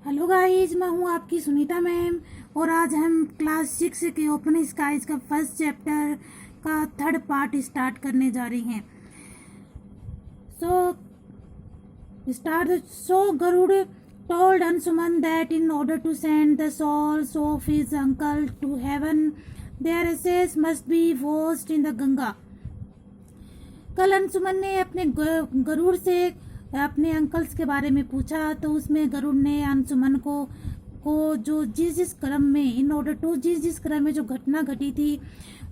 Hello guys, मैं हूँ आपकी सुनीता मैम। और आज हम क्लास 6 के ओपन स्काइज का फर्स्ट चैप्टर का थर्ड पार्ट स्टार्ट करने जा रही हैं। सो Garuda told Ansuman that in order to send the souls of his uncle to heaven, their ashes must be washed in the Ganga. कल अंशुमन ने अपने गरुड़ से अपने अंकल्स के बारे में पूछा, तो उसमें गरुड़ ने अंशुमन को जो जिस क्रम में इन ऑर्डर टू जिस क्रम में जो घटना घटी थी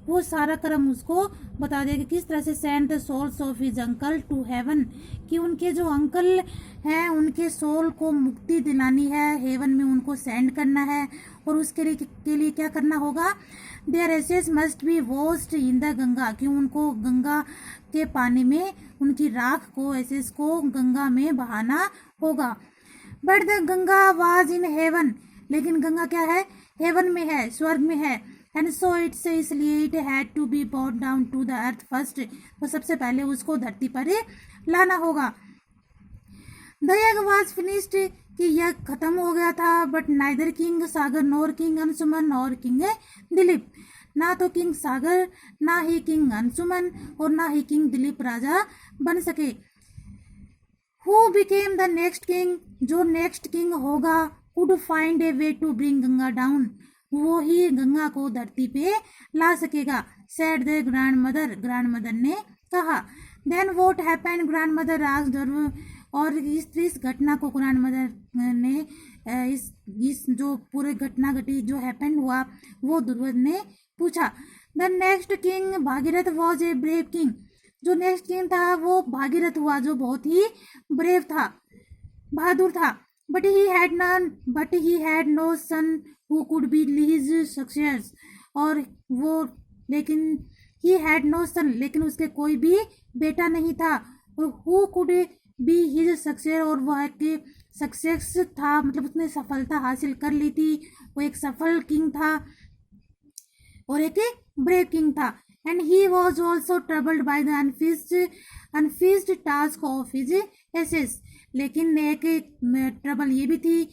वो सारा क्रम उसको बता दिया कि किस तरह से send the souls of his uncle to heaven, कि उनके जो अंकल हैं उनके सोल को मुक्ति दिलानी है, हेवन में उनको सेंड करना है। और उसके लिए क्या करना होगा? Their asses must be washed in the Ganga, कि उनको गंगा के पानी में उनकी राख को एसेस को गंगा में बहाना होगा। But the Ganga was in heaven, लेकिन गंगा क्या है? हेवन में है, स्वर्ग में है। एंड सो इट्स इसलिए it had to be bought down to the earth first, तो सबसे पहले उसको धरती पर लाना होगा। द यज्ञ वाज फिनिश्ड, कि यज्ञ खत्म हो गया था। But neither king Sagar nor king Anshuman और किंग दिलीप, ना तो किंग सागर, ना ही किंग अंशुमन और ना ही किंग दिलीप राजा बन सके। Who became the next king, जो नेक्स्ट किंग होगा, could find a way to bring Ganga down, वो ही गंगा को धरती पे ला सकेगा। सेड द ग्रैंड मदर ने कहा। Then what happened, grandmother asked, और इस घटना को ग्रैंड मदर ने इस जो पूरे घटना घटी जो हैपेंड हुआ वो दुर्योधन ने पूछा। The next king Bhagirath was a brave king, जो नेक्स्ट किंग था वो भागीरथ हुआ, जो बहुत ही ब्रेव था, बहादुर था। But he had no son who could be his success, और वो लेकिन ही हैड नो सन, लेकिन उसके कोई भी बेटा नहीं था। और who could be his success, और वह के सक्सेस था, मतलब उसने सफलता हासिल कर ली थी, वो एक सफल किंग था और एक ब्रेव किंग था। And he was also troubled by the unfinished task of his aces, लेकिन एक ट्रबल ये भी थी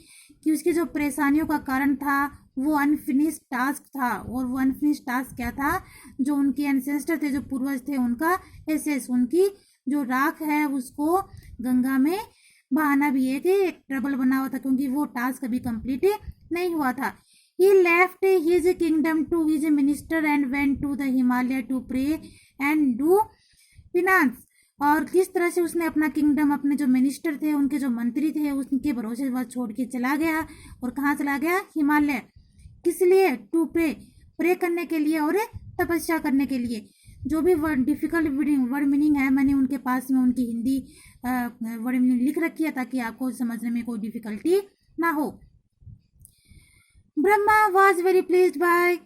कि उसकी जो परेशानियों का कारण था वो अनफिनिश्ड टास्क था। और वो अनफिनिश्ड टास्क क्या था? जो उनके एंसेस्टर थे, जो पूर्वज थे, उनका एसेस, उनकी जो राख है उसको गंगा में बहाना भी एक ट्रबल बना हुआ था, क्योंकि वो टास्क अभी कंप्लीट नहीं हुआ था। He left his kingdom to his minister and went to the Himalaya to pray and do penance. और किस तरह से उसने अपना किंगडम अपने जो मिनिस्टर थे, उनके जो मंत्री थे, उनके भरोसे वह छोड़ के चला गया। और कहाँ चला गया? हिमालय। किस लिए? टू प्रे करने के लिए और तपस्या करने के लिए। जो भी डिफिकल्ट वर्ड मीनिंग है, मैंने उनके पास में उनकी हिंदी वर्ड मीनिंग लिख रखी है ताकि आपको समझने में कोई डिफिकल्टी ना हो। Brahma was very pleased by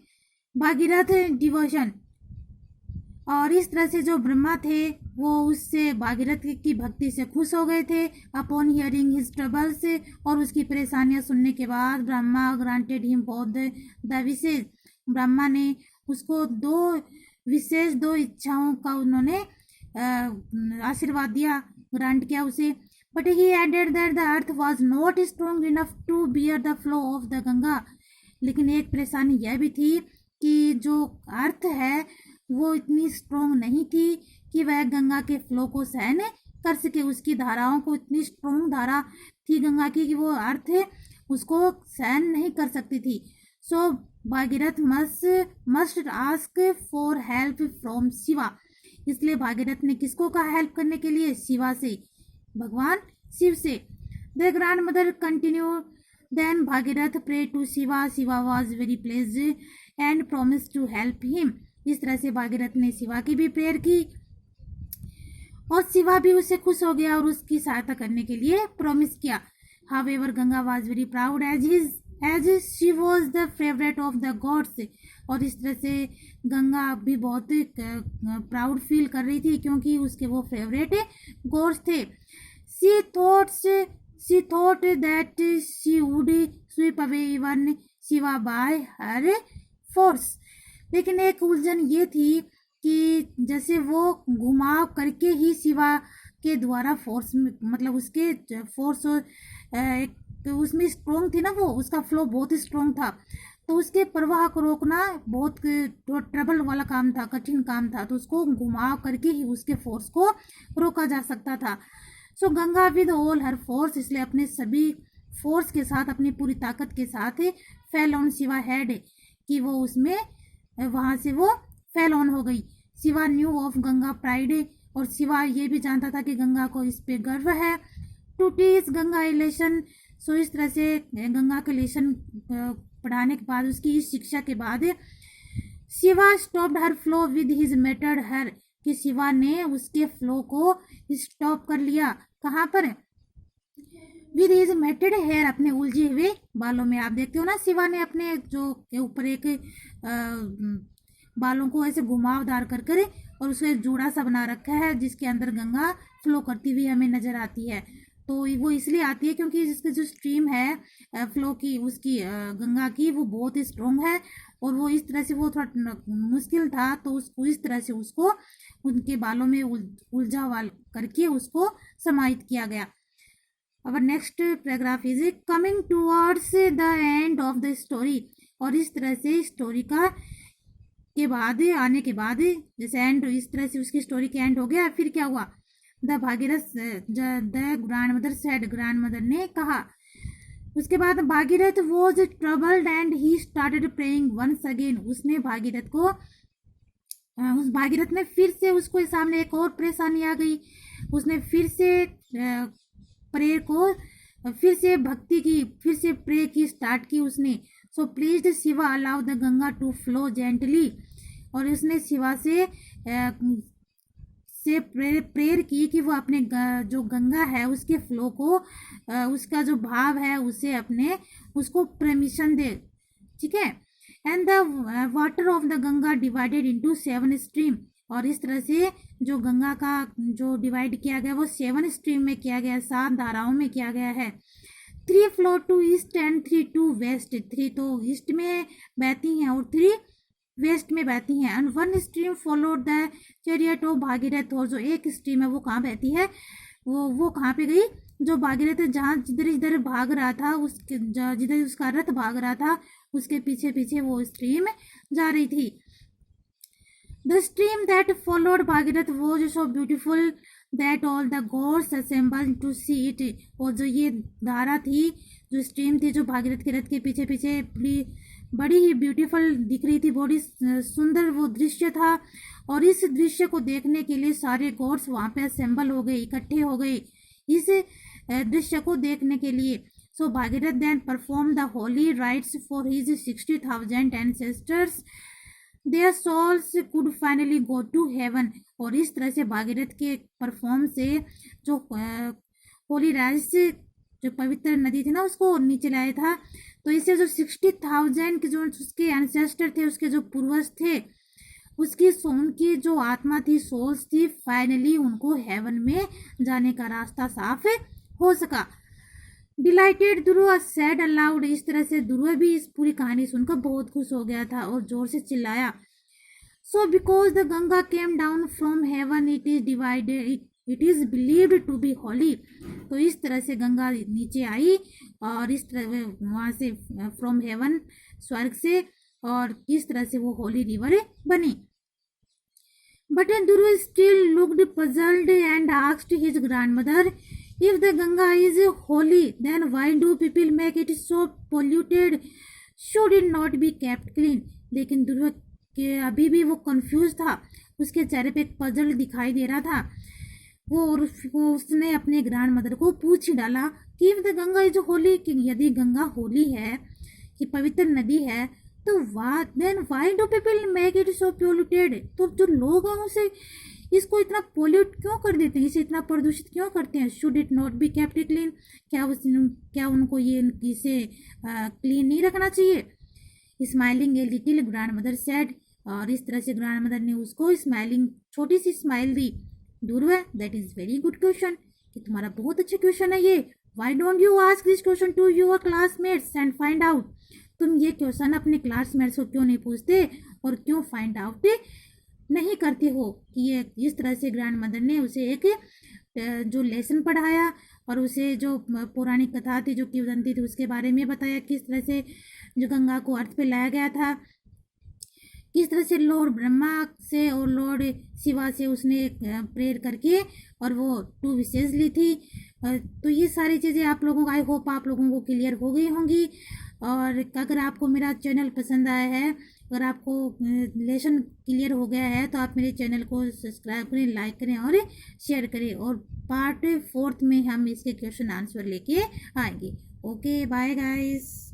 Bhagirath devotion, और इस तरह से जो ब्रह्मा थे वो उससे भागीरथ की भक्ति से खुश हो गए थे। अपॉन हियरिंग हिज ट्रबल्स, और उसकी परेशानियां सुनने के बाद Brahma granted him both the wishes, Brahma ने उसको दो इच्छाओं का उन्होंने आशीर्वाद दिया, ग्रांट किया उसे। But he added that the earth was not strong enough to bear the flow of the Ganga, लेकिन एक परेशानी यह भी थी कि जो अर्थ है वो इतनी स्ट्रॉन्ग नहीं थी कि वह गंगा के फ्लो को सहन कर सके। उसकी धाराओं को इतनी स्ट्रॉन्ग धारा थी गंगा की कि वो अर्थ उसको सहन नहीं कर सकती थी। So Bhagirath must ask for help from Shiva, इसलिए भागीरथ ने किसको कहा हेल्प करने के लिए? शिवा से, भगवान शिव से। The grandmother continue, then Bhagirath pray to Shiva, Shiva was very pleased and promise to help him. इस तरह से भागीरथ ने शिवा की भी प्रेयर की और शिवा भी उससे खुश हो गया और उसकी सहायता करने के लिए प्रॉमिस किया। However Ganga was very proud as she was the favourite of the gods, और इस तरह से गंगा भी बहुत प्राउड फील कर रही थी क्योंकि उसके वो फेवरेट गॉड्स थे। She thought that she would sweep away even Shiva by her force, लेकिन एक उलझन ये थी कि जैसे वो घुमाव करके ही शिवा के द्वारा फोर्स, मतलब उसके फोर्स एक तो उसमें स्ट्रोंग थी ना, वो उसका फ्लो बहुत ही स्ट्रोंग था, तो उसके प्रवाह को रोकना बहुत ट्रबल वाला काम था, कठिन काम था, तो उसको घुमाव करके ही उसके फोर्स को रोका जा सकता था। So Ganga with all her force, इसलिए अपने सभी फोर्स के साथ, अपनी पूरी ताकत के साथ फेल ऑन शिवा हेड, कि वो उसमें वहाँ से वो फेल ऑन हो गई। Shiva new of Ganga pride, और शिवा ये भी जानता था कि गंगा को इस पे गर्व है। टू टीच गंगा इलेशन, सो इस तरह से गंगा के इलेशन पढ़ाने के बाद, उसकी इस शिक्षा के बाद Shiva stopped her flow with his method her, कि शिवा ने उसके फ्लो को स्टॉप कर लिया। कहाँ पर? विद हिज मेथड हेयर, अपने उलझे हुए बालों में। आप देखते हो ना, शिवा ने अपने जो के ऊपर एक बालों को ऐसे घुमावदार कर कर और उसे जूड़ा सा बना रखा है, जिसके अंदर गंगा फ्लो करती हुई हमें नजर आती है। तो वो इसलिए आती है क्योंकि जिसकी जो स्ट्रीम है फ्लो की, उसकी गंगा की, वो बहुत ही स्ट्रोंग है, और वो इस तरह से, वो थोड़ा मुश्किल था, तो उसको इस तरह से उसको उनके बालों में उलझा वाल करके उसको समाहित किया गया। अब next paragraph is coming towards the end of the story, और इस तरह से स्टोरी का के बाद आने के बाद, जैसे एंड इस तरह से उसकी स्टोरी के एंड हो गया, फिर क्या हुआ? The Bhagirath the grandmother said, grandmother ने कहा। उसके बाद Bhagirath was troubled and he started praying once again, उसने भागीरथ को उस भागीरथ ने फिर से, उसको सामने एक और परेशानी आ गई, उसने फिर से प्रेयर को, फिर से भक्ति की, फिर से प्रे की स्टार्ट की उसने। So please Shiva allow the Ganga to flow gently, और उसने शिवा से प्रेयर की कि वो अपने जो गंगा है उसके फ्लो को, उसका जो भाव है उसे अपने, उसको परमिशन दे, ठीक है। And the water of the Ganga divided into 7 stream, और इस तरह से जो गंगा का जो डिवाइड किया गया वो 7 स्ट्रीम में किया गया, 7 धाराओं में किया गया है। 3 flow to east and 3 to west, 3 तो ईस्ट में बहती हैं और 3 वेस्ट में बहती हैं। And 1 stream followed the chariot of Bhagirath, और जो एक स्ट्रीम है वो कहाँ बहती है, वो कहाँ पे गई? जो भागीरथ जहाँ जिधर भाग रहा था, उसके जिधर उसका रथ भाग रहा था, उसके पीछे पीछे वो स्ट्रीम जा रही थी। The stream that followed Bhagirath was so beautiful that all the gods assembled to see it, और जो ये धारा थी, जो स्ट्रीम थी, जो भागीरथ के रथ के पीछे पीछे बड़ी ही ब्यूटीफुल दिख रही थी, बड़ी सुंदर वो दृश्य था, और इस दृश्य को देखने के लिए सारे गॉड्स वहाँ पे असेंबल हो गए, इकट्ठे हो गए इस दृश्य को देखने के लिए। So Bhagirath then perform the holy rites for his 60,000 ancestors, their souls could finally go to heaven, और इस तरह से भागीरथ के परफॉर्म से जो होली राइट्स, जो पवित्र नदी थी ना, उसको नीचे लाया था, तो इससे जो 60,000 के जो उसके एंसेस्टर थे, उसके जो पूर्वज थे, उसकी उनकी जो आत्मा थी, सोल्स थी, फाइनली उनको हेवन में जाने का रास्ता साफ हो सका। डिलाइटेड ध्रुव सैड अलाउड, इस तरह से ध्रुव भी इस पूरी कहानी सुनकर बहुत खुश हो गया था और जोर से चिल्लाया। So because the Ganga came down from heaven it is divided, it is believed to be holy, तो इस तरह से गंगा नीचे आई, और इस तरह वहाँ से फ्रॉम हेवन, स्वर्ग से, और इस तरह से वो होली रिवर बनी। But Dhruv still looked puzzled and asked his grandmother, if the Ganga is holy, then why do people make it so polluted? Should it not be kept clean? लेकिन ध्रुव के अभी भी वो कंफ्यूज था, उसके चेहरे पे एक पजल दिखाई दे रहा था वो, और उसने अपने ग्रैंड मदर को पूछ डाला कि if the Ganga is holy, कि यदि गंगा होली है, कि पवित्र नदी है, तो then why do people make it so polluted? तो जो लोग हैं उसे इसको इतना पोल्यूट क्यों कर देते हैं, इसे इतना प्रदूषित क्यों करते हैं? Should it not be kept clean, क्या उनको ये इसे क्लीन नहीं रखना चाहिए? Smiling a little grand mother said, और इस तरह से ग्रैंड मदर ने उसको स्माइलिंग छोटी सी स्माइल दी। Dhruv, that is very good question, कि तुम्हारा बहुत अच्छा क्वेश्चन है ये। Why don't you ask this question to your classmates and find out, तुम ये क्वेश्चन अपने क्लासमेट्स को क्यों नहीं पूछते और क्यों फाइंड आउट नहीं करते हो कि ये इस तरह से ग्रैंड मदर ने उसे एक जो लेसन पढ़ाया और उसे जो पौराणिक कथा थी, जो किंवदंती थी, उसके बारे में बताया, किस तरह से जो गंगा को अर्थ पे लाया गया था, किस तरह से लॉर्ड ब्रह्मा से और लॉर्ड शिवा से उसने प्रेयर करके और वो 2 विशेष ली थी। तो ये सारी चीज़ें आप लोगों को, आई होप आप लोगों को क्लियर हो गई होंगी। और अगर आपको मेरा चैनल पसंद आया है, अगर आपको लेसन क्लियर हो गया है, तो आप मेरे चैनल को सब्सक्राइब करें, लाइक करें और शेयर करें। और पार्ट 4 में हम इसके क्वेश्चन आंसर लेके आएंगे। Okay, bye guys.